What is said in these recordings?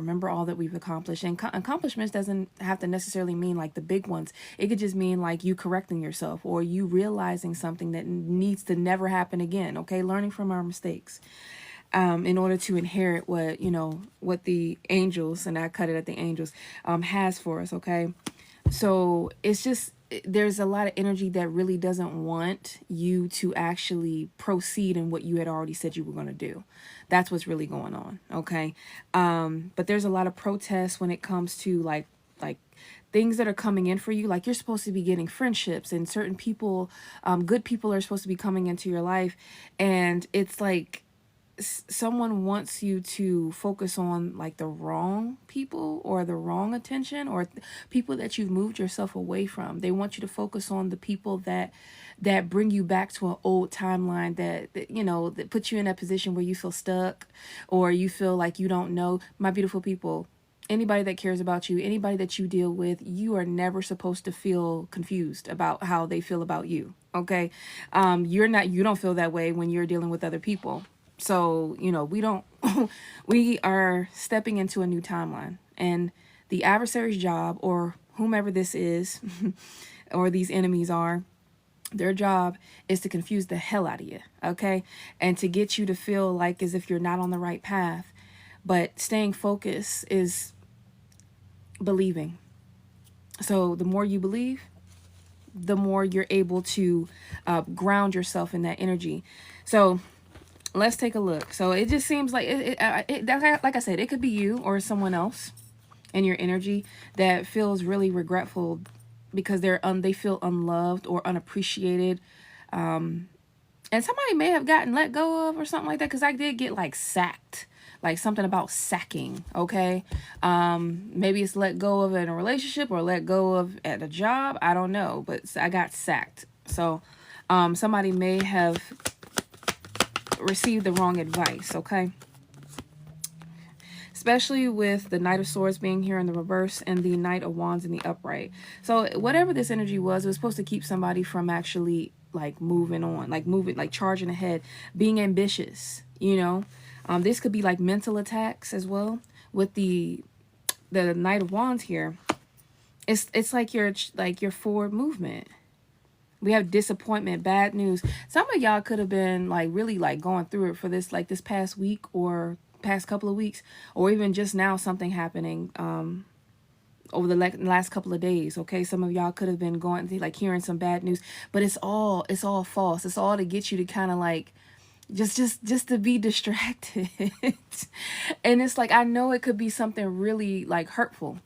remember all that we've accomplished. And accomplishments doesn't have to necessarily mean like the big ones. It could just mean like you correcting yourself or you realizing something that needs to never happen again. Okay, learning from our mistakes. In order to inherit what, what the angels, and I cut it at the angels, has for us. Okay. So it's just, there's a lot of energy that really doesn't want you to actually proceed in what you had already said you were going to do. That's what's really going on. Okay. But there's a lot of protests when it comes to like things that are coming in for you. Like you're supposed to be getting friendships and certain people, good people are supposed to be coming into your life. And it's like, someone wants you to focus on like the wrong people or the wrong attention or people that you've moved yourself away from. They want you to focus on the people that bring you back to an old timeline that that put you in a position where you feel stuck or you feel like you don't know. My beautiful people, anybody that cares about you, anybody that you deal with, you are never supposed to feel confused about how they feel about you. Okay. You don't feel that way when you're dealing with other people. So, we are stepping into a new timeline, and the adversary's job, or whomever this is, or these enemies are, their job is to confuse the hell out of you. Okay. And to get you to feel like as if you're not on the right path, but staying focused is believing. So the more you believe, the more you're able to ground yourself in that energy. So let's take a look. So it just seems like like I said, it could be you or someone else in your energy that feels really regretful because they feel unloved or unappreciated. And somebody may have gotten let go of or something like that, because I did get like sacked, like something about sacking. Okay. Maybe it's let go of in a relationship or let go of at a job. I don't know, but I got sacked. So somebody may have received the wrong advice. Okay. Especially with the Knight of Swords being here in the reverse and the Knight of Wands in the upright. So whatever this energy was, it was supposed to keep somebody from actually like moving on, like charging ahead, being ambitious, this could be like mental attacks as well. With the Knight of Wands here, it's like your forward movement. We have disappointment, bad news. Some of y'all could have been like really like going through it for this past week or past couple of weeks, or even just now something happening over the last couple of days. Okay, some of y'all could have been going through like hearing some bad news, but it's all false. It's all to get you to kind of like just to be distracted. And it's like, I know it could be something really like hurtful.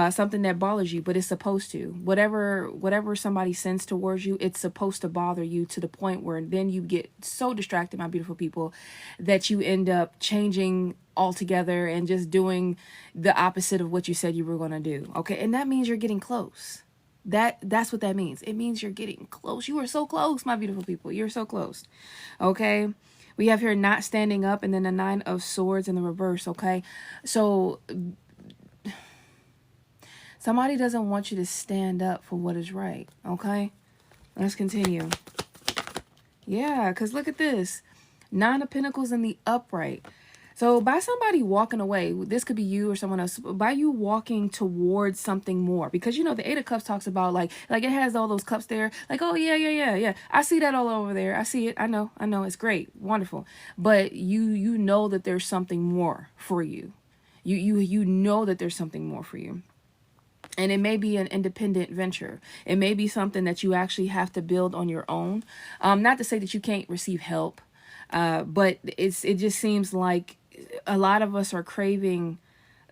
Something that bothers you, but it's supposed to. Whatever somebody sends towards you, it's supposed to bother you to the point where then you get so distracted, my beautiful people, that you end up changing altogether and just doing the opposite of what you said you were going to do. Okay, and that means you're getting close. That's what that means. It means you're getting close. You are so close, my beautiful people. You're so close. Okay. We have here not standing up, and then the Nine of Swords in the reverse. Okay, so somebody doesn't want you to stand up for what is right. Okay, let's continue. Yeah, because look at this. Nine of Pentacles in the upright. So by somebody walking away, this could be you or someone else, by you walking towards something more, because the Eight of Cups talks about like it has all those cups there, like, oh yeah, I see that all over there, I see it, I know, it's great, wonderful, but you know that there's something more for you. You know that there's something more for you. And it may be an independent venture. It may be something that you actually have to build on your own. Not to say that you can't receive help, but it just seems like a lot of us are craving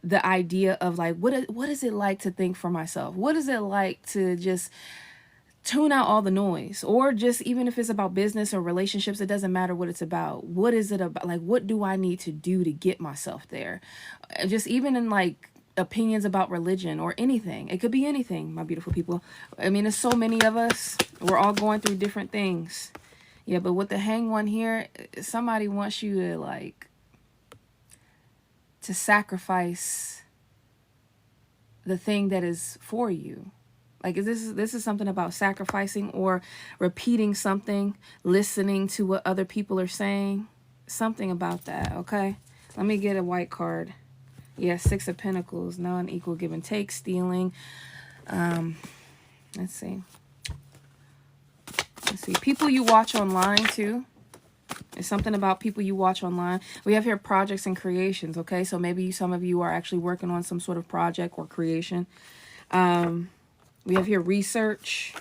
the idea of like, what is it like to think for myself? What is it like to just tune out all the noise? Or just, even if it's about business or relationships, it doesn't matter what it's about. What is it about? Like, what do I need to do to get myself there? Just even in like opinions about religion or anything. It could be anything, my beautiful people. I mean, there's so many of us. We're all going through different things. Yeah, but with the Hanged One here, somebody wants you to like to sacrifice the thing that is for you. Like, this is something about sacrificing or repeating something, listening to what other people are saying. Something about that, okay? Let me get a white card. Yeah, Six of Pentacles, non-equal give and take, stealing. Let's see. People you watch online too. It's something about people you watch online. We have here projects and creations, okay? So maybe some of you are actually working on some sort of project or creation. We have here research.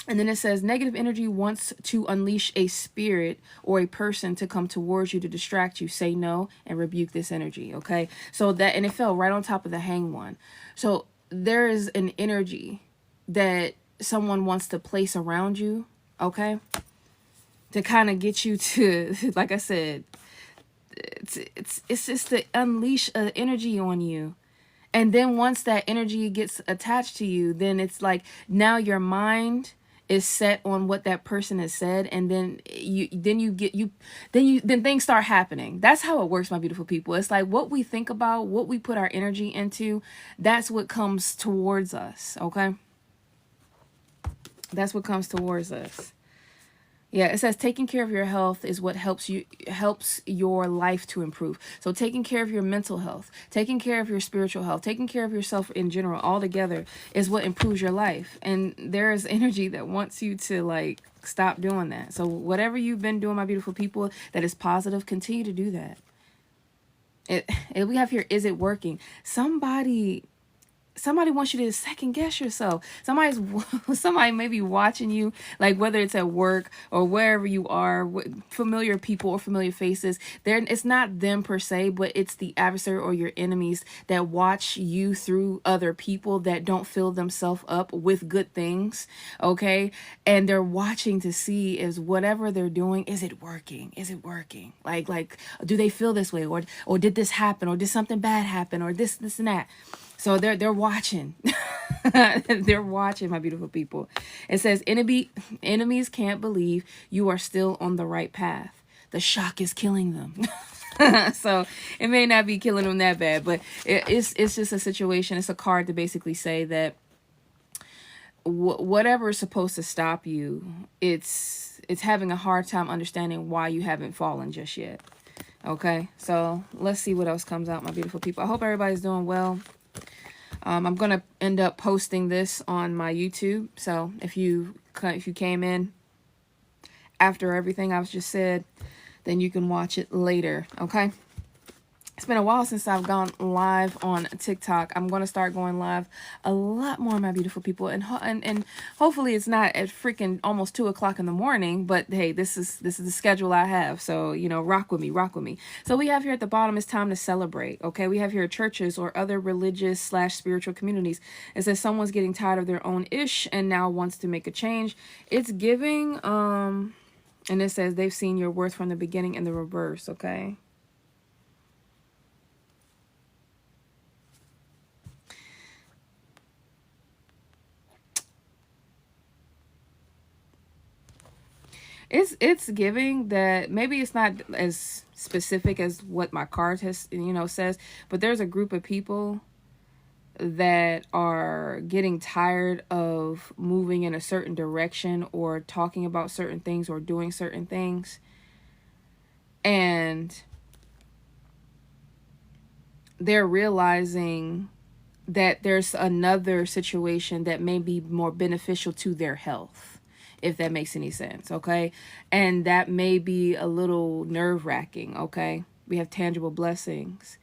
And then it says negative energy wants to unleash a spirit or a person to come towards you to distract you. Say no and rebuke this energy, okay? So that, and it fell right on top of the hang one. So there is an energy that someone wants to place around you, okay? To kind of get you to, like I said, it's just to unleash an energy on you. And then once that energy gets attached to you, then it's like now your mind is set on what that person has said, and then then things start happening. That's how it works, my beautiful people. It's like what we think about, what we put our energy into, that's what comes towards us, okay? That's what comes towards us. Yeah, it says taking care of your health is what helps your life to improve. So taking care of your mental health, taking care of your spiritual health, taking care of yourself in general, all together is what improves your life. And there is energy that wants you to like stop doing that. So whatever you've been doing, my beautiful people, that is positive, continue to do that. We have here, is it working? Somebody wants you to second guess yourself. Somebody may be watching you, like whether it's at work or wherever you are, familiar people or familiar faces. It's not them per se, but it's the adversary or your enemies that watch you through other people that don't fill themselves up with good things, okay? And they're watching to see is whatever they're doing, is it working? Is it working? Like, do they feel this way? Or did this happen? Or did something bad happen? Or this and that? So they're watching. They're watching, my beautiful people. It says enemies can't believe you are still on the right path. The shock is killing them. So it may not be killing them that bad, but it's just a situation. It's a card to basically say that whatever is supposed to stop you, it's having a hard time understanding why you haven't fallen just yet. Okay, so let's see what else comes out, my beautiful people. I hope everybody's doing well. I'm going to end up posting this on my YouTube. So if you came in after everything I've just said, then you can watch it later. Okay. It's been a while since I've gone live on TikTok. I'm going to start going live a lot more, my beautiful people. And hopefully it's not at freaking almost 2 o'clock in the morning. But hey, this is the schedule I have. So, you know, rock with me. So we have here at the bottom, it's time to celebrate. Okay, we have here churches or other religious / spiritual communities. It says someone's getting tired of their own ish and now wants to make a change. It's giving, and it says they've seen your worth from the beginning in the reverse. Okay. It's giving that maybe it's not as specific as what my card has, says, but there's a group of people that are getting tired of moving in a certain direction or talking about certain things or doing certain things. And they're realizing that there's another situation that may be more beneficial to their health, if that makes any sense, okay? And that may be a little nerve-wracking, okay? We have tangible blessings.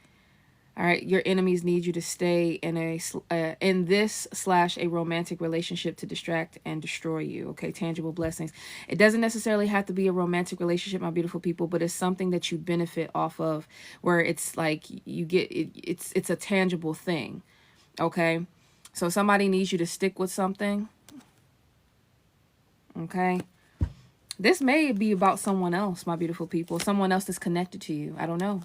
All right, your enemies need you to stay in this / a romantic relationship to distract and destroy you, okay? Tangible blessings. It doesn't necessarily have to be a romantic relationship, my beautiful people, but it's something that you benefit off of, where it's like you get it's a tangible thing, okay? So somebody needs you to stick with something. Okay. This may be about someone else, my beautiful people. Someone else that's connected to you. I don't know.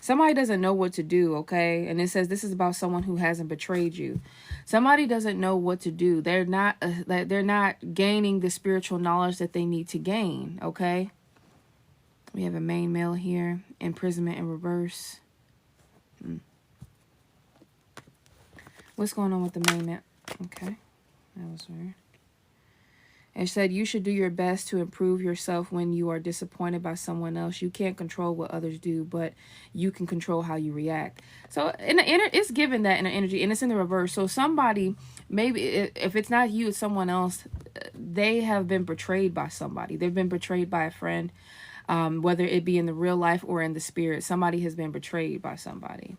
Somebody doesn't know what to do, okay? And it says this is about someone who hasn't betrayed you. Somebody doesn't know what to do. They're not gaining the spiritual knowledge that they need to gain, okay? We have a main male here. Imprisonment in reverse. What's going on with the main man? Okay. That was weird. It said you should do your best to improve yourself when you are disappointed by someone else. You can't control what others do, but you can control how you react. So it's given that in the energy, and it's in the reverse. So somebody, maybe if it's not you, it's someone else. They have been betrayed by somebody. They've been betrayed by a friend, whether it be in the real life or in the spirit. Somebody has been betrayed by somebody.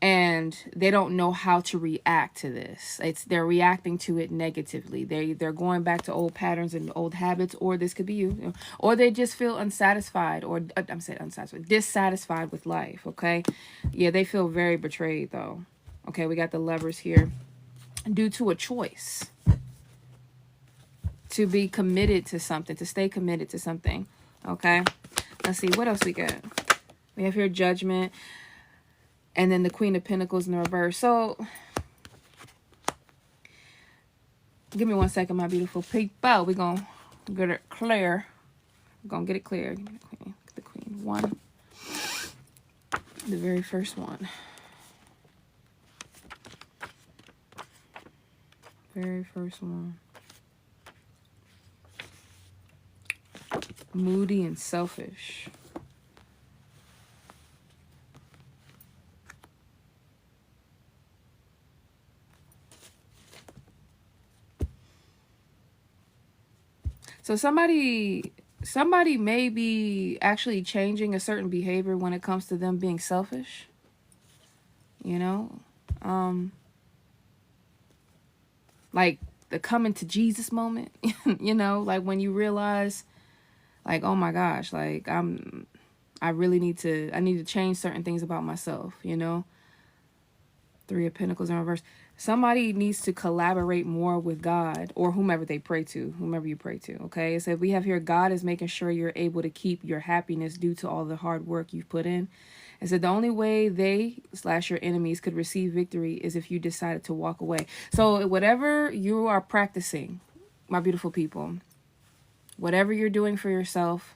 And they don't know how to react to this. They're reacting to it negatively. They're going back to old patterns and old habits, or this could be you, or they just feel unsatisfied, or I'm saying unsatisfied, dissatisfied with life. Okay, yeah, they feel very betrayed though. Okay, we got the Lovers here, due to a choice to be committed to something, to stay committed to something. Okay, let's see what else we got. We have here Judgment. And then the Queen of Pentacles in the reverse. So, give me 1 second, my beautiful people. We're going to get it clear. We're going to get it clear. Give me the Queen. One. The very first one. Very first one. Moody and selfish. So somebody may be actually changing a certain behavior when it comes to them being selfish. You know? Like the coming to Jesus moment. You know, like when you realize, like, oh my gosh, like I need to change certain things about myself, you know? Three of Pentacles in reverse. Somebody needs to collaborate more with God or whomever they pray to, whomever you pray to. Okay. It said we have here, God is making sure you're able to keep your happiness due to all the hard work you've put in. It said the only way they/your enemies could receive victory is if you decided to walk away. So whatever you are practicing, my beautiful people, whatever you're doing for yourself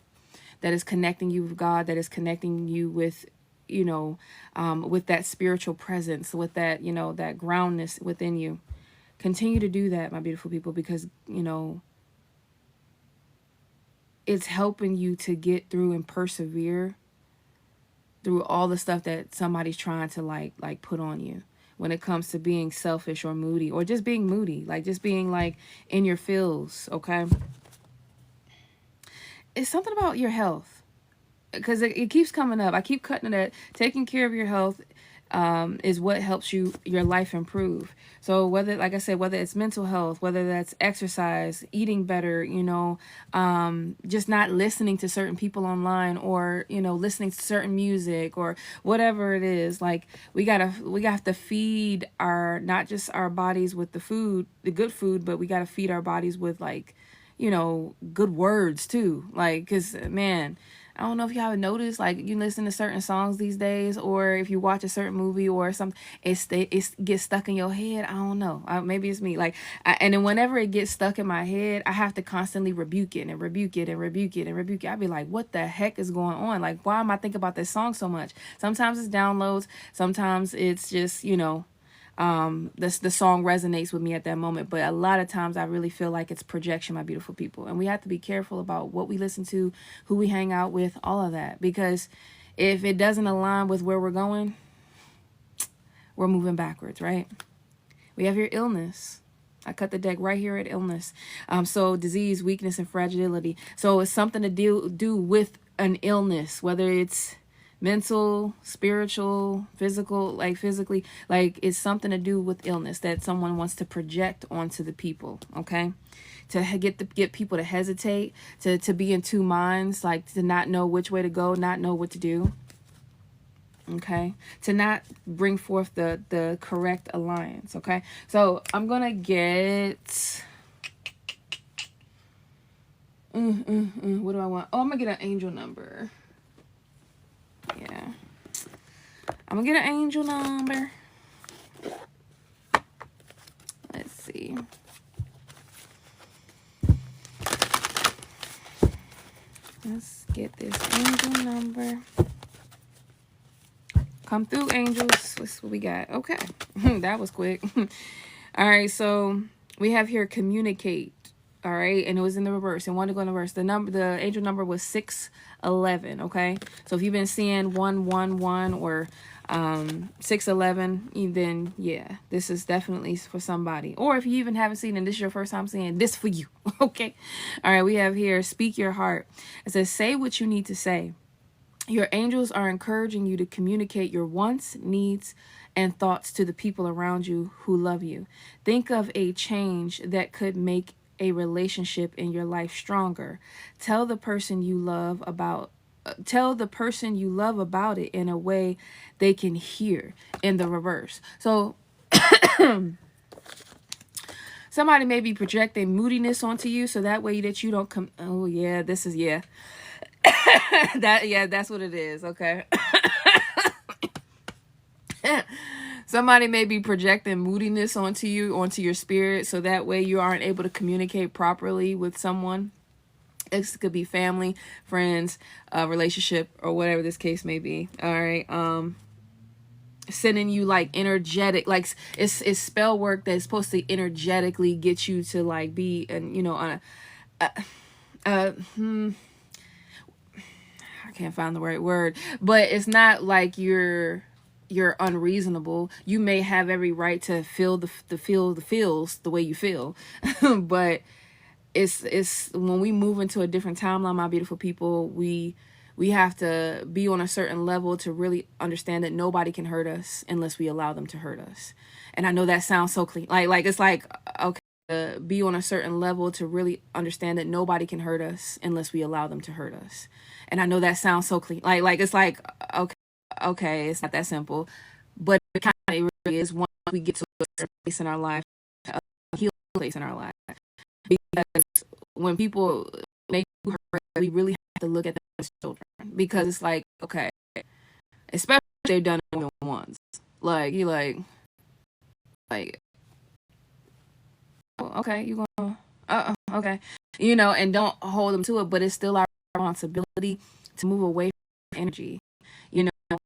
that is connecting you with God, that is connecting you with, you know, with that spiritual presence, with that, you know, that groundness within you. Continue to do that, my beautiful people, because, you know, it's helping you to get through and persevere through all the stuff that somebody's trying to like put on you when it comes to being selfish or moody, or just being moody, like just being like in your feels. Okay. It's something about your health. Because it keeps coming up. I keep cutting it. Taking care of your health is what helps your life improve. So whether, like I said, whether it's mental health, whether that's exercise, eating better, you know, just not listening to certain people online, or, you know, listening to certain music or whatever it is. Like we have to feed not just our bodies with the food, the good food, but we got to feed our bodies with, like, you know, good words too. Like, because man, I don't know if y'all have noticed, like, you listen to certain songs these days, or if you watch a certain movie or something, it gets stuck in your head. I don't know. Maybe it's me. Like, and then whenever it gets stuck in my head, I have to constantly rebuke it and rebuke it and rebuke it and rebuke it. I'd be like, what the heck is going on? Like, why am I thinking about this song so much? Sometimes it's downloads. Sometimes it's just, you know, the song resonates with me at that moment, but a lot of times I really feel like it's projection, my beautiful people. And we have to be careful about what we listen to, who we hang out with, all of that, because if it doesn't align with where we're going, we're moving backwards, right? We have your illness. I cut the deck right here at illness. So disease, weakness, and fragility. So it's something to do with an illness, whether it's mental, spiritual, physical, like physically, like it's something to do with illness that someone wants to project onto the people. Okay, to get people to hesitate, to be in two minds, like to not know which way to go, not know what to do. Okay, to not bring forth the correct alliance. Okay, so I'm gonna get what do I want? Oh, I'm gonna get an angel number. Yeah, I'm gonna get an angel number. Let's see. Let's get this angel number. Come through, angels. What's what we got? Okay. That was quick. All right, so we have here communicate. All right, and it was in the reverse. And one to go in the reverse. The angel number was 611. Okay, so if you've been seeing 111 or 611, then yeah, this is definitely for somebody. Or if you even haven't seen it, this is your first time seeing this for you. Okay, all right. We have here, speak your heart. It says, say what you need to say. Your angels are encouraging you to communicate your wants, needs, and thoughts to the people around you who love you. Think of a change that could make a relationship in your life stronger. Tell the person you love about it in a way they can hear, in the reverse. So somebody may be projecting moodiness onto you, so that way that you don't come. Oh yeah, this is, yeah. That's what it is. Okay. Somebody may be projecting moodiness onto you, onto your spirit, so that way you aren't able to communicate properly with someone. It could be family, friends, relationship, or whatever this case may be. All right. Sending you like energetic, like it's spell work that's supposed to energetically get you to like be, and on a I can't find the right word, but it's not like you're unreasonable. You may have every right to feel the feels the way you feel, but it's when we move into a different timeline, my beautiful people, we have to be on a certain level to really understand that nobody can hurt us unless we allow them to hurt us. And I know that sounds so clean, like it's like, okay, be on a certain level to really understand that nobody can hurt us unless we allow them to hurt us. And I know that sounds so clean, like it's like, okay, it's not that simple, but it kind of really is once we get to a certain place in our life, a healing place in our life. Because when people make you hurt, we really have to look at them as children, because it's like, okay, especially if they've done it more than once. Like you like oh, okay, you gonna okay, and don't hold them to it, but it's still our responsibility to move away from energy.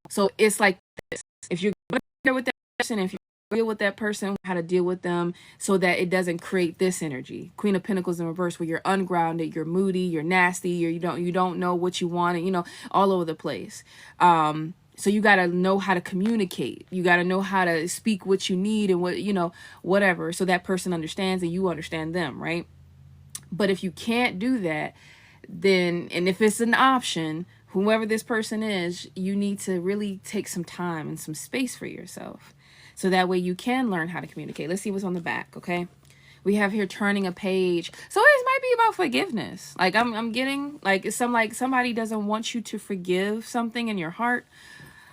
So it's like this: if you're gonna deal with that person, if you deal with that person, how to deal with them so that it doesn't create this energy. Queen of Pentacles in reverse, where you're ungrounded, you're moody, you're nasty, you don't know what you want, and all over the place. So you got to know how to communicate. You got to know how to speak what you need and whatever, so that person understands and you understand them, right? But if you can't do that, then, and if it's an option, whoever this person is, you need to really take some time and some space for yourself, so that way you can learn how to communicate. Let's see what's on the back, okay? We have here turning a page. So it might be about forgiveness. Like I'm getting like somebody doesn't want you to forgive something in your heart.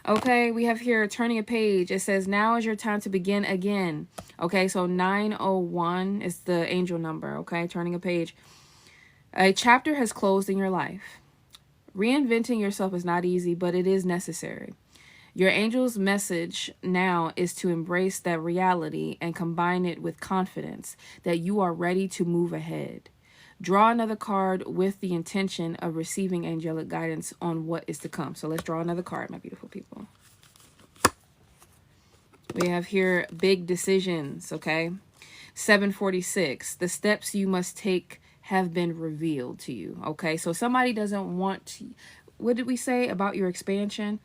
Okay, we have here turning a page. It says, now is your time to begin again. Okay, so 901 is the angel number. Okay, turning a page. A chapter has closed in your life. Reinventing yourself is not easy, but it is necessary. Your angel's message now is to embrace that reality and combine it with confidence that you are ready to move ahead. Draw another card with the intention of receiving angelic guidance on what is to come. So let's draw another card, my beautiful people. We have here big decisions, okay? 746. The steps you must take have been revealed to you, okay? So somebody doesn't want to, what did we say about your expansion?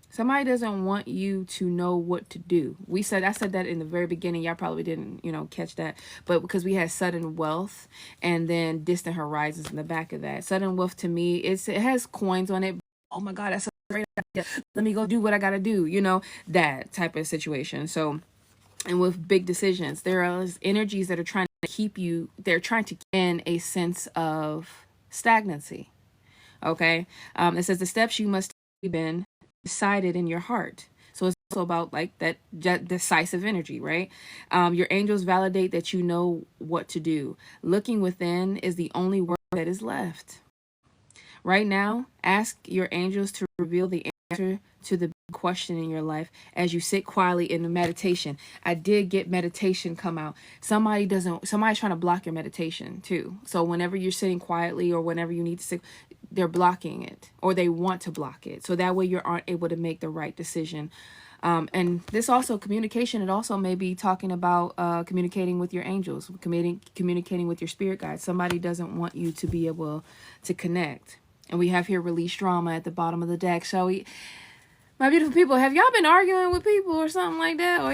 Somebody doesn't want you to know what to do. I said that in the very beginning. Y'all probably didn't, catch that. But because we had sudden wealth and then distant horizons in the back of that. Sudden wealth to me, it has coins on it. Oh my God, that's a great idea. Let me go do what I got to do, that type of situation. So, and with big decisions, there are energies that are trying to keep you, they're trying to gain a sense of stagnancy. Okay. It says the steps you must have been decided in your heart. So it's also about like that decisive energy, right? Your angels validate that you know what to do. Looking within is the only work that is left. Right now, ask your angels to reveal the answer to the question in your life as you sit quietly in the meditation. I did get meditation come out. Somebody's trying to block your meditation too. So whenever you're sitting quietly or whenever you need to sit, they're blocking it, or they want to block it, so that way you aren't able to make the right decision. And this also communication, it also may be talking about communicating with your angels, communicating with your spirit guides. Somebody doesn't want you to be able to connect. And we have here release drama at the bottom of the deck. So my beautiful people, have y'all been arguing with people or something like that? Or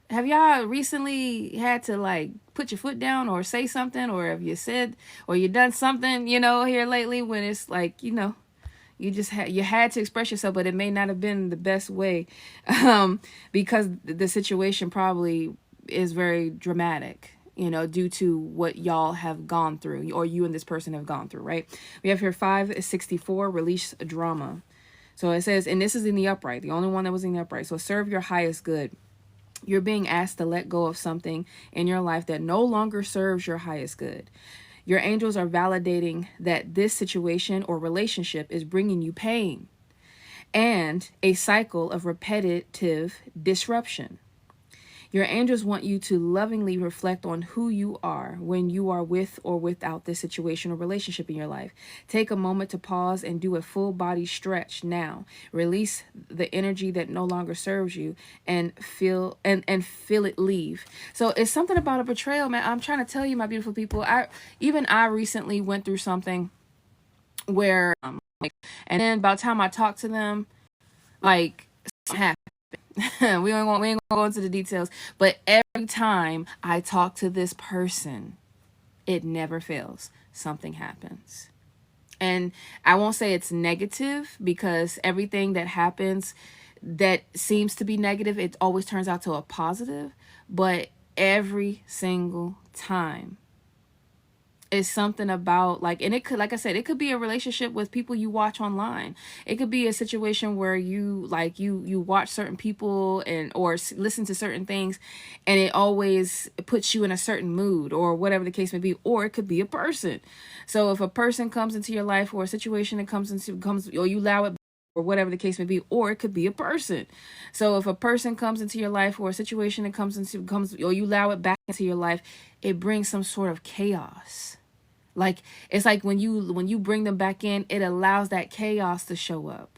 have y'all recently had to like put your foot down or say something, or have you said, or you done something, here lately, when it's like, you had to express yourself, but it may not have been the best way, because the situation probably is very dramatic, due to what y'all have gone through, or you and this person have gone through, right? We have here 564, release drama. So it says, and this is in the upright, the only one that was in the upright. So serve your highest good. You're being asked to let go of something in your life that no longer serves your highest good. Your angels are validating that this situation or relationship is bringing you pain and a cycle of repetitive disruption. Your angels want you to lovingly reflect on who you are when you are with or without this situation or relationship in your life. Take a moment to pause and do a full body stretch now. Release the energy that no longer serves you and feel it leave. So it's something about a betrayal, man. I'm trying to tell you, my beautiful people. I recently went through something where and then by the time I talked to them, like, something happened. we ain't gonna go into the details, but every time I talk to this person, it never fails. Something happens. And I won't say it's negative, because everything that happens that seems to be negative, it always turns out to a positive. But every single time, is something about, like, and it could, like I said, it could be a relationship with people you watch online. It could be a situation where you watch certain people or listen to certain things, and it always puts you in a certain mood, or whatever the case may be. Or it could be a person. So if a person comes into your life, or a situation that comes, or you allow it, or whatever the case may be, or it could be a person. So if a person comes into your life, or a situation that comes, or you allow it back into your life, it brings some sort of chaos. Like, it's like when you bring them back in, it allows that chaos to show up.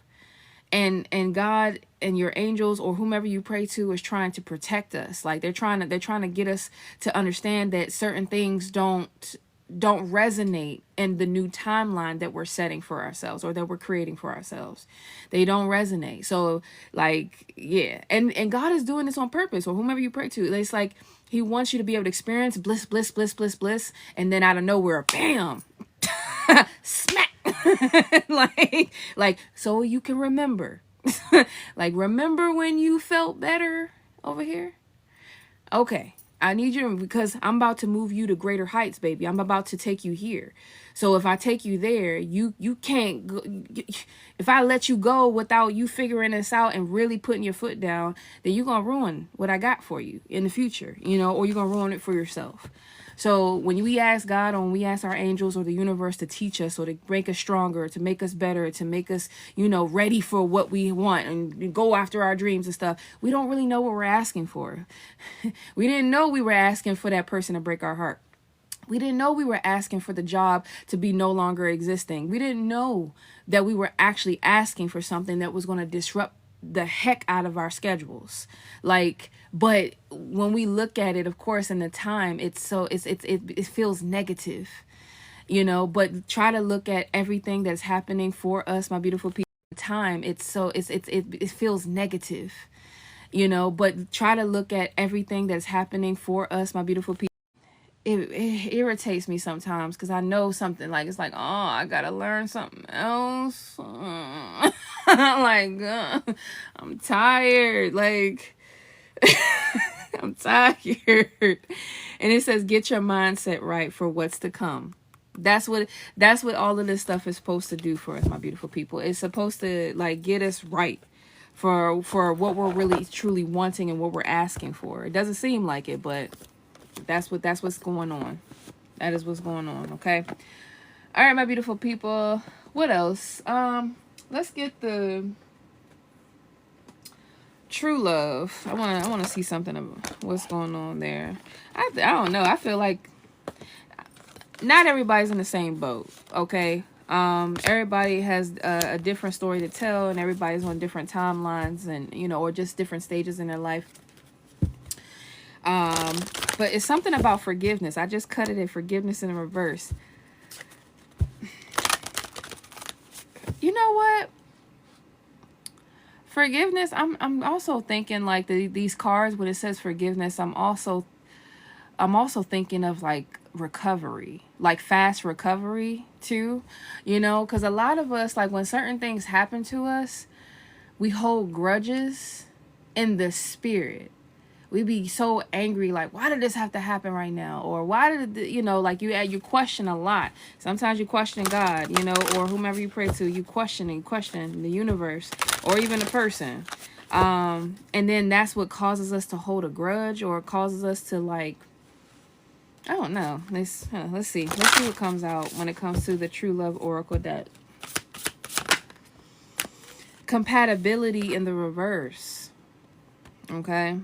And God and your angels, or whomever you pray to, is trying to protect us. Like, they're trying to get us to understand that certain things don't resonate in the new timeline that we're setting for ourselves, or that we're creating for ourselves. They don't resonate. So, like, yeah. And God is doing this on purpose, or whomever you pray to. It's like he wants you to be able to experience bliss, bliss, bliss, bliss, bliss, and then out of nowhere, bam, smack. like so you can remember. Like, remember when you felt better over here? Okay, I need you to, because I'm about to move you to greater heights, baby. I'm about to take you here. So if I take you there, you can't go. If I let you go without you figuring this out and really putting your foot down, then you're going to ruin what I got for you in the future, or you're going to ruin it for yourself. So when we ask God, or when we ask our angels or the universe to teach us, or to make us stronger, to make us better, to make us, ready for what we want and go after our dreams and stuff, we don't really know what we're asking for. We didn't know we were asking for that person to break our heart. We didn't know we were asking for the job to be no longer existing. We didn't know that we were actually asking for something that was going to disrupt the heck out of our schedules. Like, but when we look at it, of course, in the time, it feels negative, but try to look at everything that's happening for us, my beautiful people. At the time, it feels negative, but try to look at everything that's happening for us, my beautiful people. It irritates me sometimes, because I know something, like, it's like, oh, I gotta learn something else. Like, I'm tired. Like, I'm tired. And it says, get your mindset right for what's to come. That's what all of this stuff is supposed to do for us, my beautiful people. It's supposed to, like, get us right for what we're really truly wanting and what we're asking for. It doesn't seem like it, but that's what's going on. That is what's going on. Okay. All right, my beautiful people. What else? Let's get the true love. I want to see something of what's going on there. I don't know. I feel like not everybody's in the same boat, okay? Everybody has a different story to tell, and everybody's on different timelines, and or just different stages in their life. But it's something about forgiveness. I just cut it in forgiveness in reverse. You know what? Forgiveness. I'm also thinking like these cards when it says forgiveness. I'm also thinking of like recovery, like fast recovery too. Because a lot of us, like when certain things happen to us, we hold grudges in the spirit. We be so angry, like, why did this have to happen right now? Or why did it, like you question a lot. Sometimes you question God, or whomever you pray to, you question the universe or even a person. And then that's what causes us to hold a grudge, or causes us to like, I don't know. Let's see. Let's see what comes out when it comes to the True Love Oracle deck. Compatibility in the reverse. Okay.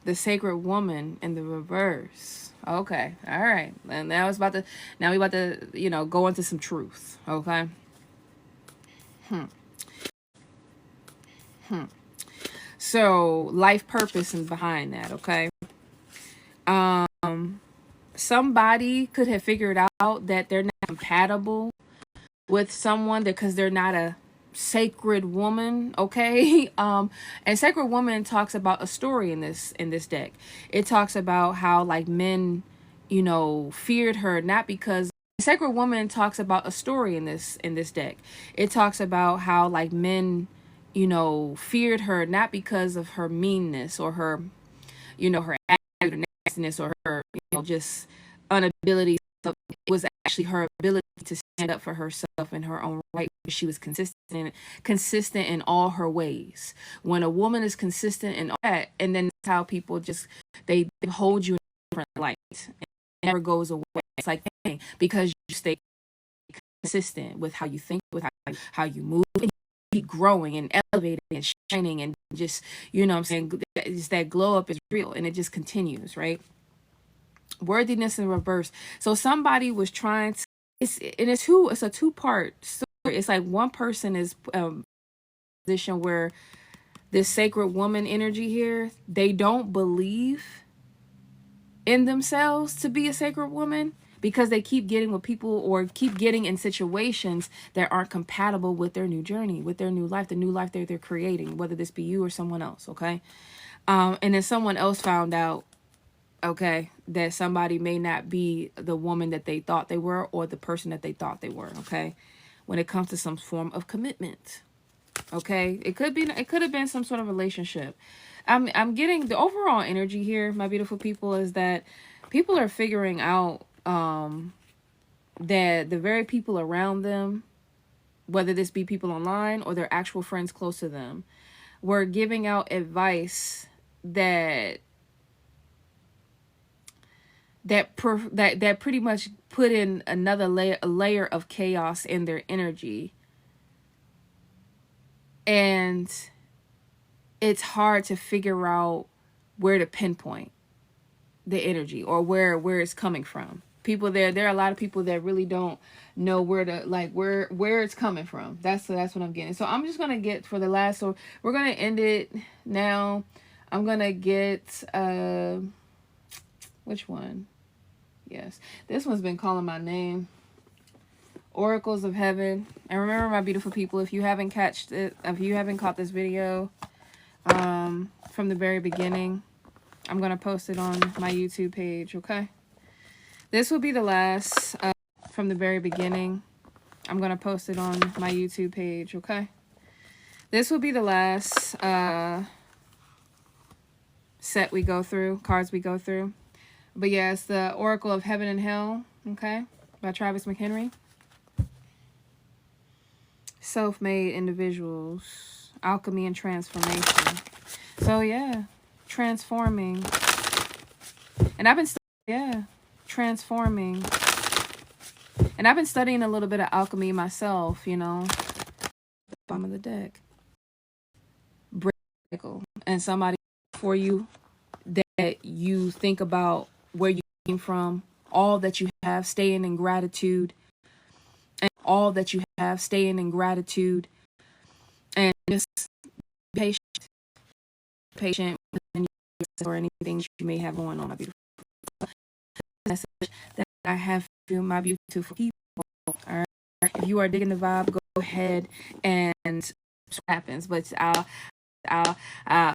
The Sacred Woman in the reverse. Okay. All right. And now we about to, go into some truth. Okay. So life purpose is behind that. Okay. Somebody could have figured out that they're not compatible with someone because they're not a sacred woman, okay? And Sacred Woman talks about a story in this deck. It talks about how like men, feared her not because Sacred Woman talks about a story in this deck. It talks about how like men, feared her not because of her meanness or her, her attitude or nastiness or her, just inability. It was actually her ability to stand up for herself in her own right. She was consistent in all her ways. When a woman is consistent in all that, and then that's how people just they hold you in a different light. It never goes away. It's like, dang, because you stay consistent with how you think, with how you move, and you keep growing and elevating and shining, and just what I'm saying, just that glow up is real, and it just continues, right? Worthiness in reverse. So somebody was trying to, it's a two-part story. It's like one person is position where this Sacred Woman energy here, they don't believe in themselves to be a sacred woman because they keep getting with people or keep getting in situations that aren't compatible with their new journey, with their new life, the new life they're creating, whether this be you or someone else. Okay. And then someone else found out, okay, that somebody may not be the woman that they thought they were or the person that they thought they were. Okay. When it comes to some form of commitment. Okay. It could have been some sort of relationship. I'm getting the overall energy here, my beautiful people, is that people are figuring out, that the very people around them, whether this be people online or their actual friends close to them, were giving out advice that pretty much put in another layer of chaos in their energy. And it's hard to figure out where to pinpoint the energy or where it's coming from. People there are a lot of people that really don't know where to, like, where it's coming from. That's what I'm getting. So I'm just going to get for the last, so we're going to end it now. I'm going to get which one? Yes. This one's been calling my name. Oracles of Heaven. And remember, my beautiful people, if you haven't caught this video from the very beginning, I'm going to post it on my YouTube page, okay? This will be the last from the very beginning. I'm going to post it on my YouTube page, okay? This will be the last set we go through, cards we go through. But yeah, it's the Oracle of Heaven and Hell, okay, by Travis McHenry. Self-made individuals, alchemy and transformation. So yeah, transforming. And I've been transforming. And I've been studying a little bit of alchemy myself, bottom of the deck. And somebody for you that you think about where you came from all that you have, staying in gratitude, and all that you have, staying in gratitude, and just be patient with or anything you may have going on, my beautiful message that I have for you, my beautiful people. All right. If you are digging the vibe, go ahead and what happens. But I'll